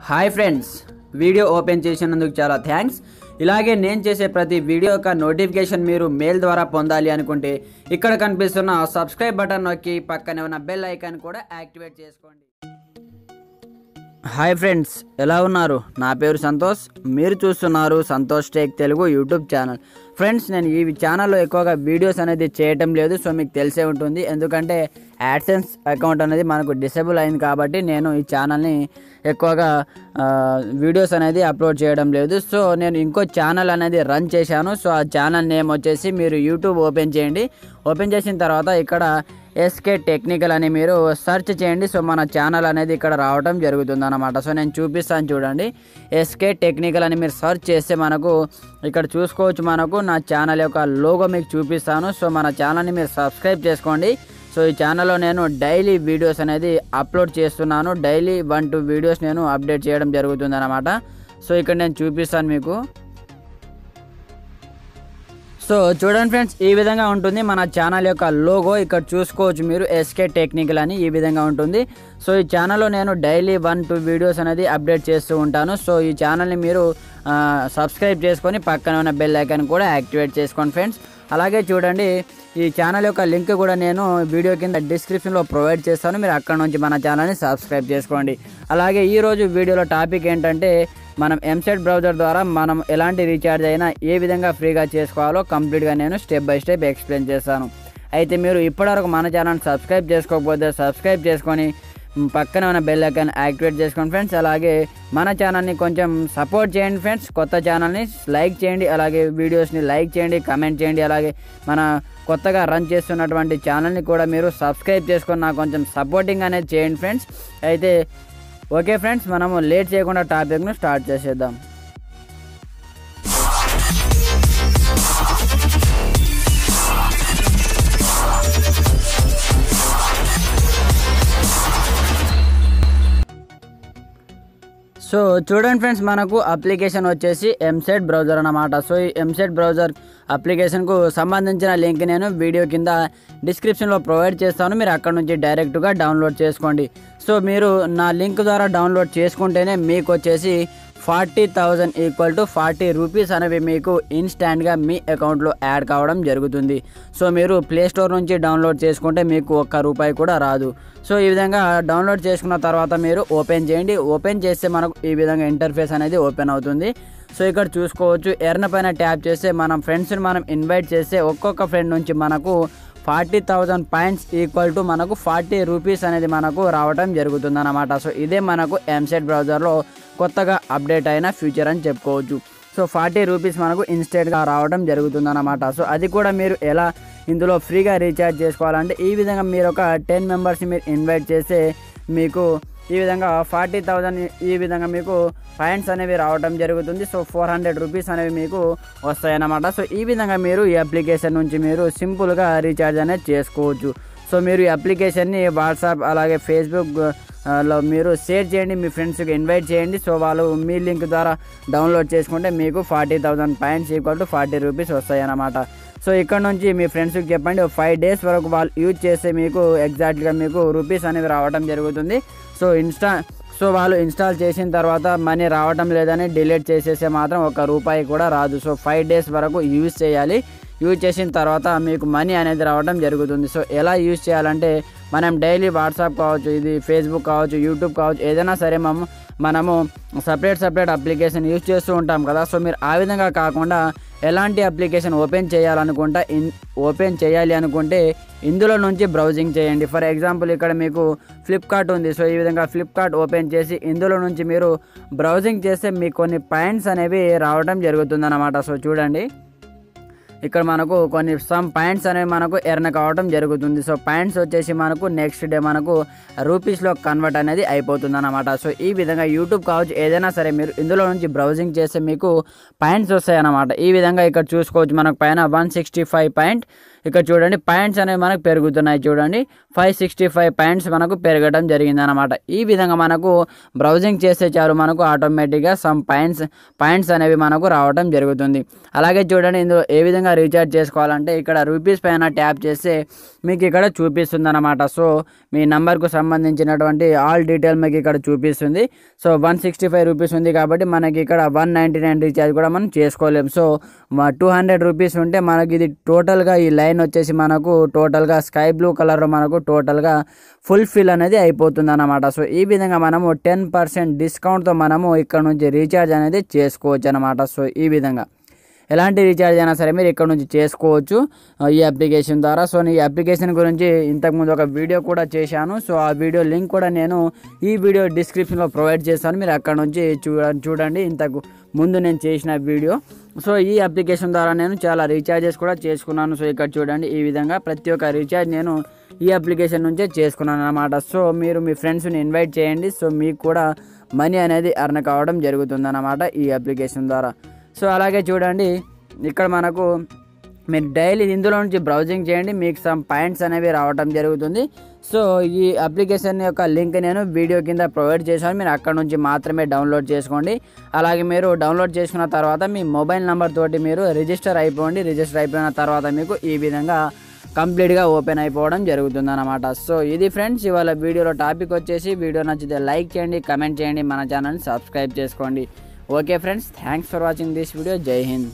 Hi friends, video open చేసినందుకు చాలా thanks. ఇలాగే నేను చేసే ప్రతి వీడియో యొక్క నోటిఫికేషన్ మీరు మెయిల్ ద్వారా పొందాలి అనుకుంటే ఇక్కడ కనిపిస్తున్న సబ్స్క్రైబ్ బటన్ నొక్కి పక్కనే ఉన్న బెల్ ఐకాన్ కూడా యాక్టివేట్ చేసుకోండి. హాయ్ ఫ్రెండ్స్, ఎలా ఉన్నారు? నా పేరు సంతోష్. మీరు చూస్తున్నారు Santosh tech Telugu YouTube channel. Friends, నేను ఈ ఛానల్లో ఎక్కువగా వీడియోస్ అనేది చేయటం లేదు. సో మీకు తెలిసే ఉంటుంది, ఎందుకంటే యాడ్సెన్స్ అకౌంట్ అనేది మనకు డిసేబుల్ అయింది కాబట్టి నేను ఈ ఛానల్ని ఎక్కువగా వీడియోస్ అనేది అప్లోడ్ చేయడం లేదు. సో నేను ఇంకో ఛానల్ అనేది రన్ చేశాను. సో ఆ ఛానల్ నేమ్ వచ్చేసి మీరు యూట్యూబ్ ఓపెన్ చేయండి. ఓపెన్ చేసిన తర్వాత ఇక్కడ ఎస్కే టెక్నికల్ అని మీరు సెర్చ్ చేయండి. సో మన ఛానల్ అనేది ఇక్కడ రావడం జరుగుతుంది అన్నమాట. సో నేను చూపిస్తాను చూడండి. ఎస్కే టెక్నికల్ అని మీరు సెర్చ్ చేస్తే మనకు ఇక్కడ చూసుకోవచ్చు. మనకు నా ఛానల్ యొక్క లోగో మీకు చూపిస్తాను. సో మన ఛానల్ని మీరు సబ్స్క్రైబ్ చేసుకోండి. సో ఈ ఛానల్లో నేను డైలీ వీడియోస్ అనేది అప్లోడ్ చేస్తున్నాను. డైలీ 1-2 వీడియోస్ నేను అప్డేట్ చేయడం జరుగుతుంది అన్నమాట. సో ఇక్కడ నేను చూపిస్తాను మీకు. సో చూడండి ఫ్రెండ్స్, ఈ విధంగా ఉంటుంది మన ఛానల్ యొక్క లోగో. ఇక్కడ చూసుకోవచ్చు మీరు, ఎస్కే టెక్నికల్ అని ఈ విధంగా ఉంటుంది. సో ఈ ఛానల్లో నేను డైలీ 1-2 వీడియోస్ అనేది అప్డేట్ చేస్తూ ఉంటాను. సో ఈ ఛానల్ని మీరు సబ్స్క్రైబ్ చేసుకొని పక్కన ఉన్న బెల్ ఐకాన్ కూడా యాక్టివేట్ చేసుకోండి ఫ్రెండ్స్. అలాగే చూడండి, ఈ ఛానల్ యొక్క లింక్ కూడా నేను వీడియో కింద డిస్క్రిప్షన్లో ప్రొవైడ్ చేస్తాను. మీరు అక్కడ నుంచి మన ఛానల్ని సబ్స్క్రైబ్ చేసుకోండి. అలాగే ఈరోజు వీడియోలో టాపిక్ ఏంటంటే, మనం ఎంసెట్ బ్రౌజర్ ద్వారా మనం ఎలాంటి రీఛార్జ్ అయినా ఏ విధంగా ఫ్రీగా చేసుకోవాలో కంప్లీట్గా నేను స్టెప్ బై స్టెప్ ఎక్స్ప్లెయిన్ చేస్తాను. అయితే మీరు ఇప్పటివరకు మన ఛానల్ని సబ్స్క్రైబ్ చేసుకోకపోతే సబ్స్క్రైబ్ చేసుకొని పక్కన ఉన్న బెల్ ఐకాన్ యాక్టివేట్ చేసుకోండి ఫ్రెండ్స్. అలాగే మన ఛానల్ని కొంచెం సపోర్ట్ చేయండి ఫ్రెండ్స్. కొత్త ఛానల్ని లైక్ చేయండి, అలాగే వీడియోస్ని లైక్ చేయండి, కమెంట్ చేయండి. అలాగే మన కొత్తగా రన్ చేస్తున్నటువంటి ఛానల్ని కూడా మీరు సబ్స్క్రైబ్ చేసుకొని నాకు కొంచెం సపోర్టింగ్ అనేది చేయండి ఫ్రెండ్స్. అయితే ఓకే ఫ్రెండ్స్, మనము లేట్ చేయకుండా టాపిక్ను స్టార్ట్ చేసేద్దాం. సో చూడండి ఫ్రెండ్స్, మనకు అప్లికేషన్ వచ్చేసి ఎంసెట్ బ్రౌజర్ అన్నమాట. సో ఈ ఎంసెట్ బ్రౌజర్ అప్లికేషన్కు సంబంధించిన లింక్ నేను వీడియో కింద డిస్క్రిప్షన్లో ప్రొవైడ్ చేస్తాను. మీరు అక్కడ నుంచి డైరెక్ట్గా డౌన్లోడ్ చేసుకోండి. సో మీరు నా లింక్ ద్వారా డౌన్లోడ్ చేసుకుంటేనే మీకు వచ్చేసి 40,000 = 40 రూపీస్ అనేవి మీకు ఇన్స్టాంట్గా మీ అకౌంట్లో యాడ్ కావడం జరుగుతుంది. సో మీరు ప్లే స్టోర్ నుంచి డౌన్లోడ్ చేసుకుంటే మీకు ₹1 కూడా రాదు. సో ఈ విధంగా డౌన్లోడ్ చేసుకున్న తర్వాత మీరు ఓపెన్ చేయండి. ఓపెన్ చేస్తే మనకు ఈ విధంగా ఇంటర్ఫేస్ అనేది ఓపెన్ అవుతుంది. సో ఇక్కడ చూసుకోవచ్చు, ఎర్న పైన ట్యాప్ చేస్తే మనం ఫ్రెండ్స్ని మనం ఇన్వైట్ చేస్తే ఒక్కొక్క ఫ్రెండ్ నుంచి మనకు 40,000 పాయింట్స్ = మనకు 40 రూపీస్ అనేది మనకు రావడం జరుగుతుంది అన్నమాట. సో ఇదే మనకు ఎంసెట్ బ్రౌజర్లో కొత్తగా అప్డేట్ అయిన ఫ్యూచర్ అని చెప్పుకోవచ్చు. సో 40 రూపీస్ మనకు ఇన్స్టెంట్గా రావడం జరుగుతుంది అన్నమాట. సో అది కూడా మీరు ఎలా ఇందులో ఫ్రీగా రీఛార్జ్ చేసుకోవాలంటే, ఈ విధంగా మీరు ఒక 10 మెంబర్స్ని మీరు ఇన్వైట్ చేస్తే మీకు ఈ విధంగా 40,000 ఈ విధంగా మీకు పాయింట్స్ అనేవి రావడం జరుగుతుంది. సో 400 రూపీస్ అనేవి మీకు వస్తాయన్నమాట. సో ఈ విధంగా మీరు ఈ అప్లికేషన్ నుంచి మీరు సింపుల్గా రీఛార్జ్ అనేది చేసుకోవచ్చు. సో మీరు ఈ అప్లికేషన్ని వాట్సాప్ అలాగే ఫేస్బుక్ లో మీరు షేర్ చేయండి, మీ ఫ్రెండ్స్కి ఇన్వైట్ చేయండి. సో వాళ్ళు మీ లింక్ ద్వారా డౌన్లోడ్ చేసుకుంటే మీకు 40,000 పాయింట్స్ = 40 రూపీస్ వస్తాయి అన్నమాట. సో ఇక్కడ నుంచి మీ ఫ్రెండ్స్కి చెప్పండి, 5 డేస్ వరకు వాళ్ళు యూజ్ చేస్తే మీకు ఎగ్జాక్ట్గా మీకు రూపీస్ అనేవి రావడం జరుగుతుంది. సో వాళ్ళు ఇన్స్టాల్ చేసిన తర్వాత మనీ రావడం లేదని డిలీట్ చేసేస్తే మాత్రం ₹1 కూడా రాదు. సో 5 డేస్ వరకు యూజ్ చేయాలి. యూజ్ చేసిన తర్వాత మీకు మనీ అనేది రావడం జరుగుతుంది. సో ఎలా యూజ్ చేయాలంటే, మనం డైలీ వాట్సాప్ కావచ్చు, ఇది ఫేస్బుక్ కావచ్చు, యూట్యూబ్ కావచ్చు, ఏదైనా సరే మనము సపరేట్ అప్లికేషన్ యూజ్ చేస్తూ ఉంటాం కదా. సో మీరు ఆ విధంగా కాకుండా ఎలాంటి అప్లికేషన్ ఓపెన్ చేయాలి అనుకుంటే ఇందులో నుంచి బ్రౌజింగ్ చేయండి. ఫర్ ఎగ్జాంపుల్ ఇక్కడ మీకు ఫ్లిప్కార్ట్ ఉంది. సో ఈ విధంగా ఫ్లిప్కార్ట్ ఓపెన్ చేసి ఇందులో నుంచి మీరు బ్రౌజింగ్ చేస్తే మీకు కొన్ని పాయింట్స్ అనేవి రావడం జరుగుతుంది అన్నమాట. సో చూడండి, ఇక్కడ మనకు కొన్ని పాయింట్స్ అనేవి మనకు ఎర్న్ కావడం జరుగుతుంది. సో పాయింట్స్ వచ్చేసి మనకు నెక్స్ట్ డే మనకు రూపీస్లో కన్వర్ట్ అనేది అయిపోతుంది అన్నమాట. సో ఈ విధంగా యూట్యూబ్ కావచ్చు, ఏదైనా సరే మీరు ఇందులో నుంచి బ్రౌజింగ్ చేస్తే మీకు పాయింట్స్ వస్తాయి అన్నమాట. ఈ విధంగా ఇక్కడ చూసుకోవచ్చు, మనకు పైన 165 పాయింట్ ఇక్కడ చూడండి పాయింట్స్ అనేవి మనకు పెరుగుతున్నాయి. చూడండి 565 పాయింట్స్ మనకు పెరగడం జరిగిందనమాట. ఈ విధంగా మనకు బ్రౌజింగ్ చేస్తే చాలు మనకు ఆటోమేటిక్గా సమ్ పాయింట్స్ అనేవి మనకు రావడం జరుగుతుంది. అలాగే చూడండి, ఇందులో ఏ విధంగా రీఛార్జ్ చేసుకోవాలంటే ఇక్కడ రూపీస్ పైన ట్యాప్ చేస్తే మీకు ఇక్కడ చూపిస్తుంది అనమాట. సో మీ నంబర్కు సంబంధించినటువంటి ఆల్ డీటెయిల్ మీకు ఇక్కడ చూపిస్తుంది. సో 165 రూపీస్ ఉంది కాబట్టి మనకి ఇక్కడ 199 రీఛార్జ్ కూడా మనం చేసుకోలేము. సో 200 రూపీస్ ఉంటే మనకి ఇది టోటల్గా ఈ లైన్ వచ్చేసి మనకు టోటల్గా స్కై బ్లూ కలర్లో మనకు టోటల్గా ఫుల్ఫిల్ అనేది అయిపోతుంది అన్నమాట. సో ఈ విధంగా మనము 10% డిస్కౌంట్తో మనము ఇక్కడ నుంచి రీఛార్జ్ అనేది చేసుకోవచ్చు అనమాట. సో ఈ విధంగా ఎలాంటి రీఛార్జ్ అయినా సరే మీరు ఇక్కడ నుంచి చేసుకోవచ్చు ఈ అప్లికేషన్ ద్వారా. సో ఈ అప్లికేషన్ గురించి ఇంతకుముందు ఒక వీడియో కూడా చేశాను. సో ఆ వీడియో లింక్ కూడా నేను ఈ వీడియో డిస్క్రిప్షన్లో ప్రొవైడ్ చేస్తాను, మీరు అక్కడ నుంచి చూడండి ఇంతకు ముందు నేను చేసిన వీడియో. సో ఈ అప్లికేషన్ ద్వారా నేను చాలా రీఛార్జెస్ కూడా చేసుకున్నాను. సో ఇక్కడ చూడండి, ఈ విధంగా ప్రతి ఒక్క రీఛార్జ్ నేను ఈ అప్లికేషన్ నుంచే చేసుకున్నాను అనమాట. సో మీరు మీ ఫ్రెండ్స్ని ఇన్వైట్ చేయండి. సో మీకు కూడా మనీ అనేది ఎర్న్ కావడం జరుగుతుందన్నమాట ఈ అప్లికేషన్ ద్వారా. సో అలాగే చూడండి, ఇక్కడ మనకు మీరు డైలీ ఇందులో నుంచి బ్రౌజింగ్ చేయండి, మీకు సమ్ పాయింట్స్ అనేవి రావడం జరుగుతుంది. సో ఈ అప్లికేషన్ యొక్క లింక్ నేను వీడియో కింద ప్రొవైడ్ చేశాను, మీరు అక్కడ నుంచి మాత్రమే డౌన్లోడ్ చేసుకోండి. అలాగే మీరు డౌన్లోడ్ చేసుకున్న తర్వాత మీ మొబైల్ నెంబర్ తోటి మీరు రిజిస్టర్ అయిపోండి. రిజిస్టర్ అయిపోయిన తర్వాత మీకు ఈ విధంగా కంప్లీట్గా ఓపెన్ అయిపోవడం జరుగుతుంది అన్నమాట. సో ఇది ఫ్రెండ్స్ ఇవాళ వీడియోలో టాపిక్ వచ్చేసి, వీడియో నచ్చితే లైక్ చేయండి, కమెంట్ చేయండి, మన ఛానల్ని సబ్స్క్రైబ్ చేసుకోండి. Okay friends, thanks for watching this video. జై హింద్.